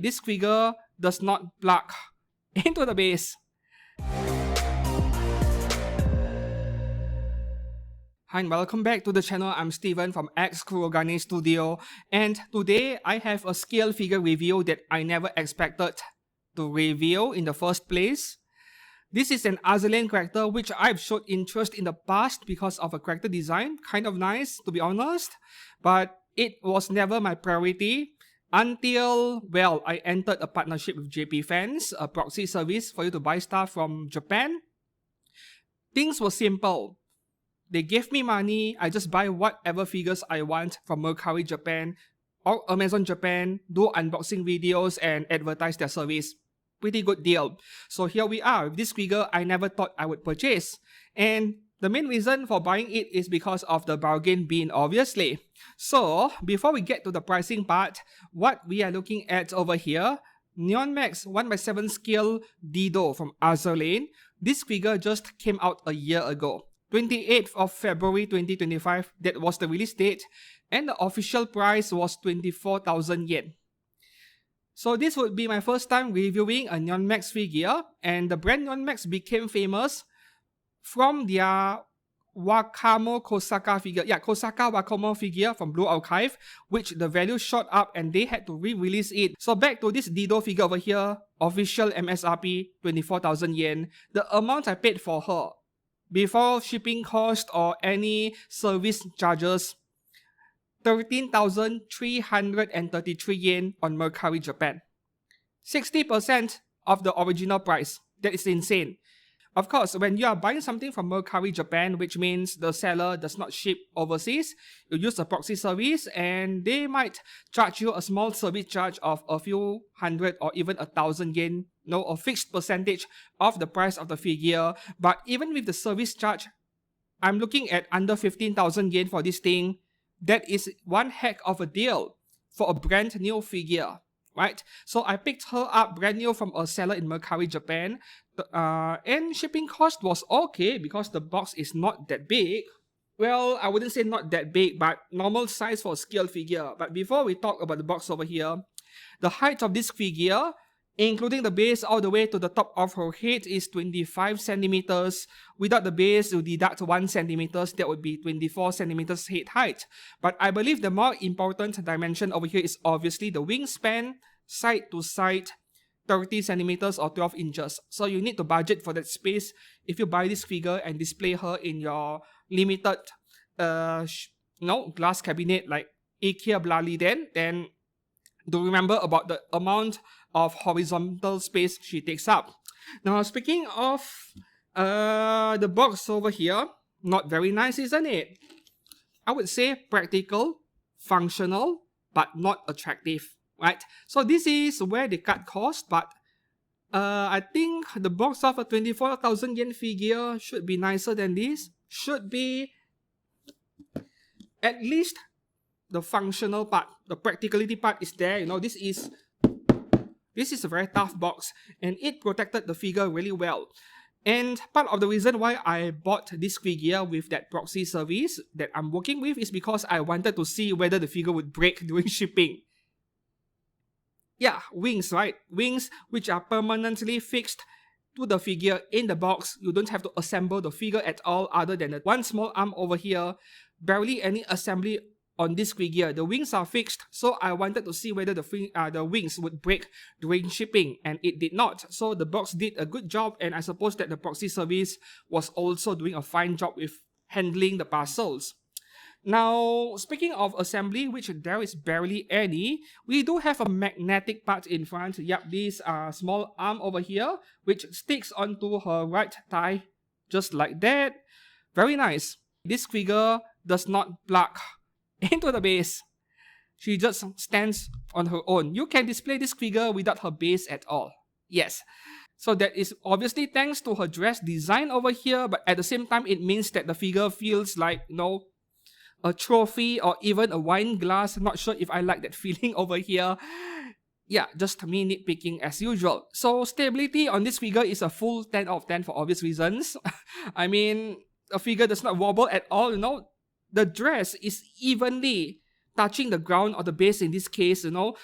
This figure does not plug into the base. Hi and welcome back to the channel. I'm Steven from X-Kurogane Studio, and today I have a scale figure review that I never expected to review in the first place. This is an Azur character which I've showed interest in the past because of a character design, kind of nice to be honest, but it was never my priority until, well, I entered a partnership with JP Fans, a proxy service for you to buy stuff from Japan. Things were simple. They gave me money, I just buy whatever figures I want from Mercari Japan or Amazon Japan, do unboxing videos and advertise their service. Pretty good deal. So here we are. With this figure, I never thought I would purchase. And the main reason for buying it is because of the bargain bin, obviously. So before we get to the pricing part, what we are looking at over here, Neonmax 1/7 scale Dido from Azur. This figure just came out a year ago. 28th of February 2025, that was the release date, and the official price was 24,000 yen. So this would be my first time reviewing a Neonmax figure, and the brand Neonmax became famous from their Wakamo Kosaka figure. Yeah, Kosaka Wakamo figure from Blue Archive, which the value shot up and they had to re-release it. So back to this Dido figure over here, official MSRP 24,000 yen. The amount I paid for her, before shipping cost or any service charges, 13,333 yen on Mercari Japan. 60% of the original price. That is insane. Of course, when you are buying something from Mercari Japan, which means the seller does not ship overseas, you use a proxy service and they might charge you a small service charge of a few hundred or even 1,000 yen, a fixed percentage of the price of the figure. But even with the service charge, I'm looking at under 15,000 yen for this thing. That is one heck of a deal for a brand new figure, right? So I picked her up brand new from a seller in Mercari Japan, and shipping cost was okay because the box is not that big. Well, I wouldn't say not that big, but normal size for a scale figure. But before we talk about the box over here, the height of this figure, including the base all the way to the top of her head, is 25 centimeters. Without the base, you deduct 1 centimeters, that would be 24 centimeters head height. But I believe the more important dimension over here is obviously the wingspan, side to side, 30 centimeters or 12 inches. So you need to budget for that space if you buy this figure and display her in your limited glass cabinet like IKEA Blali. Then do remember about the amount of horizontal space she takes up. Now, speaking of the box over here, not very nice, isn't it? I would say practical, functional, but not attractive, right? So this is where they cut cost, but I think the box of a 24,000 yen figure should be nicer than this. Should be at least the functional part, the practicality part is there. This is a very tough box and it protected the figure really well. And part of the reason why I bought this figure with that proxy service that I'm working with is because I wanted to see whether the figure would break during shipping. Yeah, wings, right? Wings which are permanently fixed to the figure in the box. You don't have to assemble the figure at all other than the one small arm over here. Barely any assembly on this figure. The wings are fixed, so I wanted to see whether the wings would break during shipping, and it did not. So the box did a good job, and I suppose that the proxy service was also doing a fine job with handling the parcels. Now, speaking of assembly, which there is barely any, we do have a magnetic part in front. Yep, this small arm over here, which sticks onto her right thigh, just like that. Very nice. This figure does not plug into the base. She just stands on her own. You can display this figure without her base at all. Yes. So that is obviously thanks to her dress design over here, but at the same time, it means that the figure feels like, a trophy or even a wine glass. I'm not sure if I like that feeling over here. Yeah, just me nitpicking as usual. So stability on this figure is a full 10 out of 10 for obvious reasons. I mean, a figure does not wobble at all, The dress is evenly touching the ground or the base in this case, no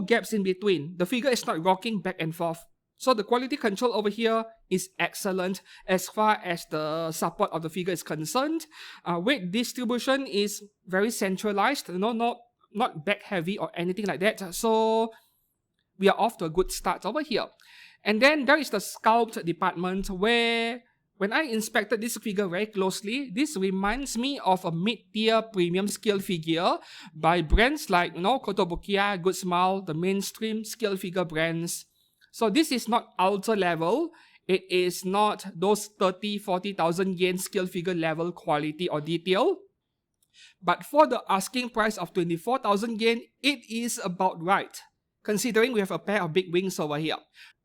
gaps in between. The figure is not rocking back and forth. So the quality control over here is excellent as far as the support of the figure is concerned. Weight distribution is very centralized, not back heavy or anything like that. So we are off to a good start over here. And then there is the sculpt department, where when I inspected this figure very closely, this reminds me of a mid-tier premium scale figure by brands like Kotobukiya, Good Smile, the mainstream scale figure brands. So this is not ultra level. It is not those 30,000-40,000 yen scale figure level quality or detail. But for the asking price of 24,000 yen, it is about right, considering we have a pair of big wings over here.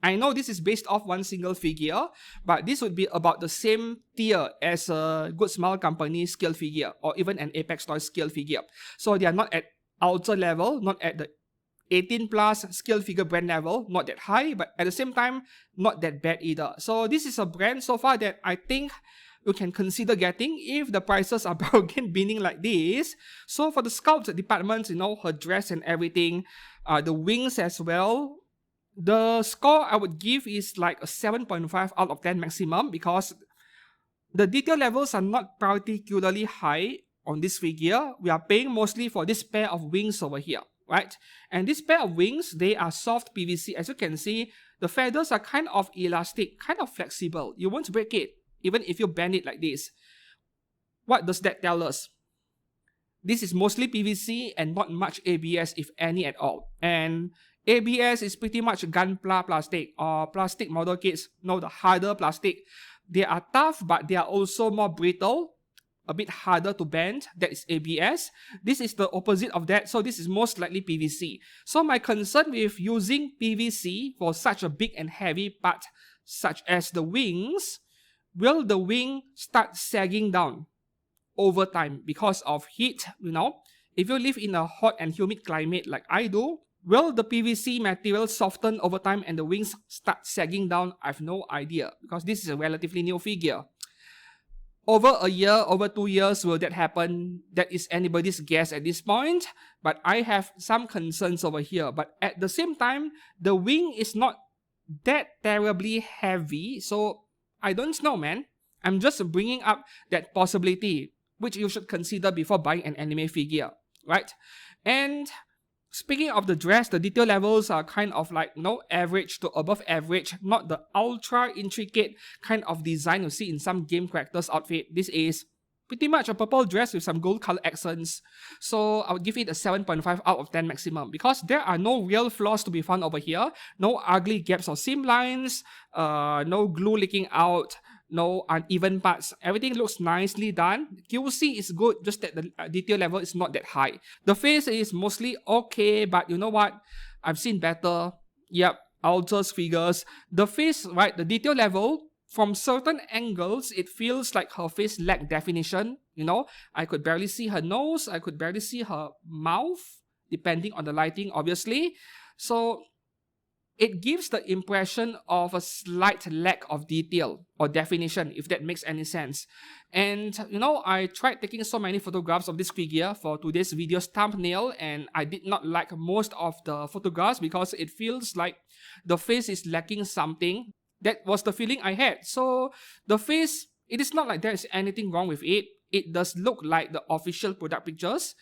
I know this is based off one single figure, but this would be about the same tier as a Good Smile Company scale figure or even an Apex Toys scale figure. So they are not at ultra level, not at the 18 plus scale figure brand level, not that high, but at the same time, not that bad either. So this is a brand so far that I think you can consider getting if the prices are bargain binning like this. So for the sculpt department, her dress and everything, the wings as well, the score I would give is like a 7.5 out of 10 maximum, because the detail levels are not particularly high on this figure. We are paying mostly for this pair of wings over here, right? And this pair of wings, they are soft PVC. As you can see, the feathers are kind of elastic, kind of flexible. You won't break it, even if you bend it like this. What does that tell us? This is mostly PVC and not much ABS, if any at all. And ABS is pretty much gunpla plastic or plastic model kits. No, the harder plastic. They are tough, but they are also more brittle, a bit harder to bend. That is ABS. This is the opposite of that, so this is most likely PVC. So my concern with using PVC for such a big and heavy part, such as the wings, will the wing start sagging down over time because of heat? If you live in a hot and humid climate like I do, will the PVC material soften over time and the wings start sagging down? I have no idea, because this is a relatively new figure. Over a year, over 2 years, will that happen? That is anybody's guess at this point, but I have some concerns over here. But at the same time, the wing is not that terribly heavy, so I don't know, man. I'm just bringing up that possibility, which you should consider before buying an anime figure, right? And speaking of the dress, the detail levels are kind of like average to above average, not the ultra intricate kind of design you see in some game characters' outfit. This is pretty much a purple dress with some gold color accents. So I would give it a 7.5 out of 10 maximum, because there are no real flaws to be found over here. No ugly gaps or seam lines, no glue leaking out, no uneven parts. Everything looks nicely done. QC is good, just that the detail level is not that high. The face is mostly okay, but you know what? I've seen better. Yep, Alta's figures. The face, right, the detail level, from certain angles, it feels like her face lacked definition. I could barely see her nose, I could barely see her mouth, depending on the lighting, obviously. So it gives the impression of a slight lack of detail or definition, if that makes any sense. And I tried taking so many photographs of this figure for today's video's thumbnail, and I did not like most of the photographs because it feels like the face is lacking something. That was the feeling I had. So the face, it is not like there is anything wrong with it. It does look like the official product pictures.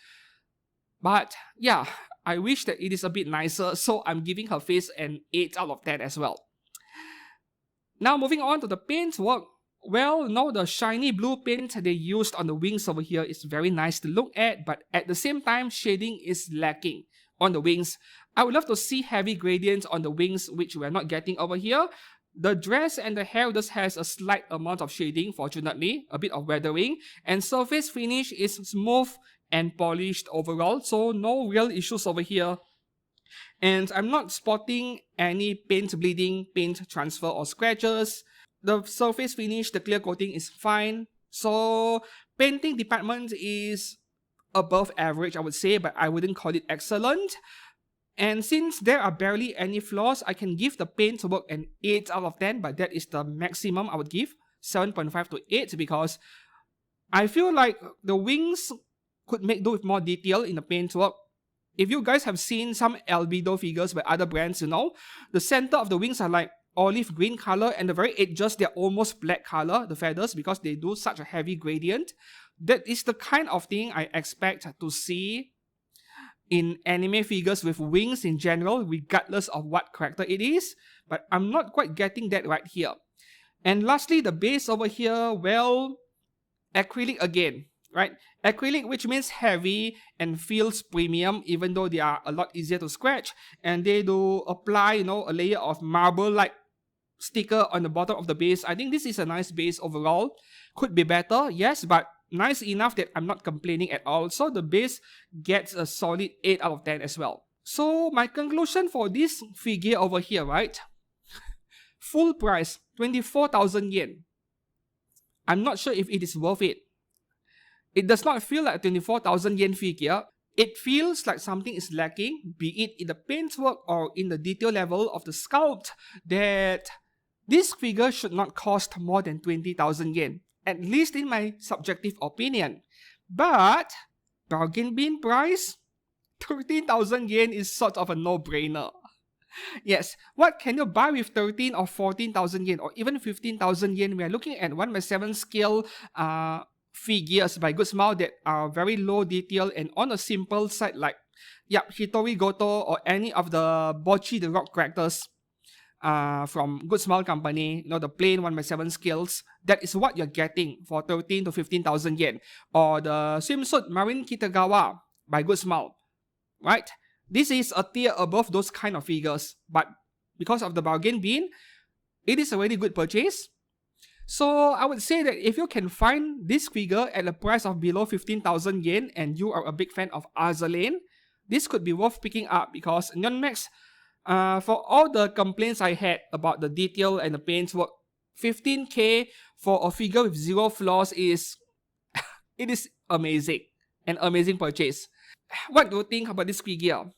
But yeah, I wish that it is a bit nicer, so I'm giving her face an 8 out of 10 as well. Now moving on to the paintwork. Well, the shiny blue paint they used on the wings over here is very nice to look at, but at the same time, shading is lacking on the wings. I would love to see heavy gradients on the wings, which we're not getting over here. The dress and the hair just has a slight amount of shading, fortunately, a bit of weathering, and surface finish is smooth and polished overall, so no real issues over here. And I'm not spotting any paint bleeding, paint transfer or scratches. The surface finish, the clear coating is fine. So painting department is above average, I would say, but I wouldn't call it excellent. And since there are barely any flaws, I can give the paintwork an 8 out of 10, but that is the maximum I would give, 7.5 to 8, because I feel like the wings could make do with more detail in the paintwork. If you guys have seen some albedo figures by other brands, you know, the center of the wings are like olive green color and the very edges, they're almost black color, the feathers, because they do such a heavy gradient. That is the kind of thing I expect to see in anime figures with wings in general, regardless of what character it is, but I'm not quite getting that right here. And lastly, the base over here, well, acrylic again, right? Acrylic, which means heavy and feels premium, even though they are a lot easier to scratch, and they do apply, you know, a layer of marble-like sticker on the bottom of the base. I think this is a nice base overall. Could be better, yes, but nice enough that I'm not complaining at all. So the base gets a solid 8 out of 10 as well. So my conclusion for this figure over here, right? Full price, 24,000 yen. I'm not sure if it is worth it. It does not feel like a 24,000 yen figure. It feels like something is lacking, be it in the paintwork or in the detail level of the sculpt, that this figure should not cost more than 20,000 yen. At least in my subjective opinion. But bargain bin price, 13,000 yen is sort of a no-brainer. Yes, what can you buy with 13 or 14,000 yen or even 15,000 yen? We are looking at 1/7 scale figures by Good Smile that are very low detail and on a simple side, like Hitori Goto or any of the Bocchi the Rock characters from Good Smile Company, you know, the plain 1/7 scales. That is what you're getting for 13 to 15,000 yen. Or the swimsuit Marin Kitagawa by Good Smile, right? This is a tier above those kind of figures, but because of the bargain bin, it is a very good purchase. So I would say that if you can find this figure at a price of below 15,000 yen and you are a big fan of Azur, this could be worth picking up because Neonmax, for all the complaints I had about the detail and the paintwork, 15k for a figure with 0 flaws is it is amazing. An amazing purchase. What do you think about this figure?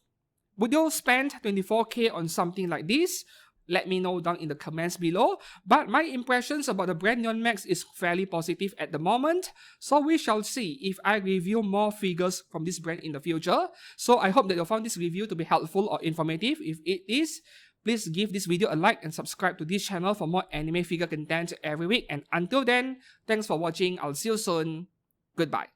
Would you spend 24k on something like this? Let me know down in the comments below. But my impressions about the brand Neonmax is fairly positive at the moment. So we shall see if I review more figures from this brand in the future. So I hope that you found this review to be helpful or informative. If it is, please give this video a like and subscribe to this channel for more anime figure content every week. And until then, thanks for watching. I'll see you soon. Goodbye.